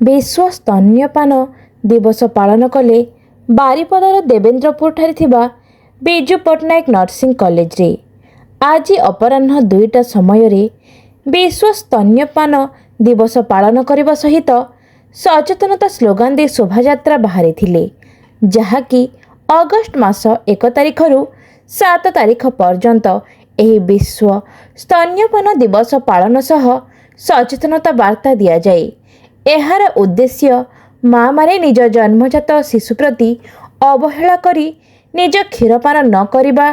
विश्व स्तन्यपान दिवस पालन कले बारिपदार देवेंद्रपुर ठारे थिबा बिजू पट्टनायक नर्सिंग कॉलेज रे। आज अपराह्न 2टा समय रे विश्व स्तन्यपान दिवस पालन करने सहित सचेतनता स्लोगान दे शोभायात्रा बाहरी थिले, जहाँकि अगस्ट मास 1 तारिख रु 7 तारिख पर्यंत एही विश्व स्तन्यपान दिवस पालन सह सचेतनता वार्ता दिया जाए। एहार उद्देश्य माँ माने निज जन्मजात शिशु प्रति अवहेला करी निज क्षीरपान न करिबा,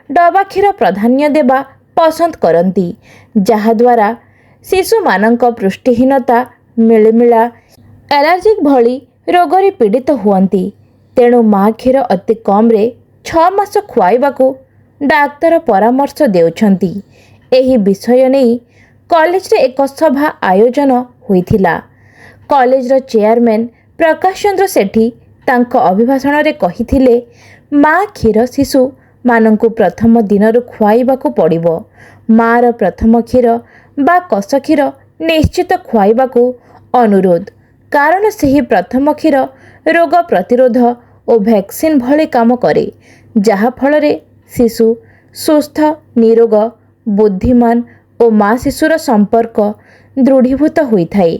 डबा क्षीर प्राधान्य देवा पसंद करती, जहाद्वारा शिशु मानक पुष्टिहीनता, मिलमिला, एलर्जिक भली रोगरे पीड़ित हुअन्ति। तेणु माँ क्षीर अति कम रे 6 मास खुआइबाकू डाक्तर परामर्श देउछन्ति। एही विषय नहीं कॉलेज रे एक सभा आयोजन होइथिला। कॉलेज रो चेयरमैन प्रकाश चंद्र सेठी तांको अभिभाषण रे कहिथिले, माँ क्षीर शिशु मानंकु प्रथम दिनरु खुआइबाकू पड़िबो। माँ रो प्रथम क्षीर बा कस क्षीर निश्चित खुआइबाकू अनुरोध, कारण सही प्रथम क्षीर रोग प्रतिरोध और वैक्सीन भली काम करे, जहा फल रे शिशु सुस्थ, निरोग, बुद्धिमान और माँ शिशुर संपर्क दृढ़ीभूत होइथाए।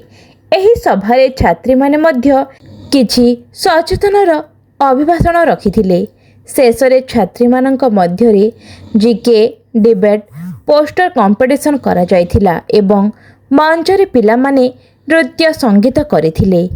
एही सभारे छात्री माने मध्य किछि सचेतनर अभिभाषण रखिथिले। शेषरे छात्री मानक मध्यरे जीके डिबेट, पोस्टर कंपटीशन करा जायथिला एवं मंचरे पिला माने नृत्य संगीत करिथिले।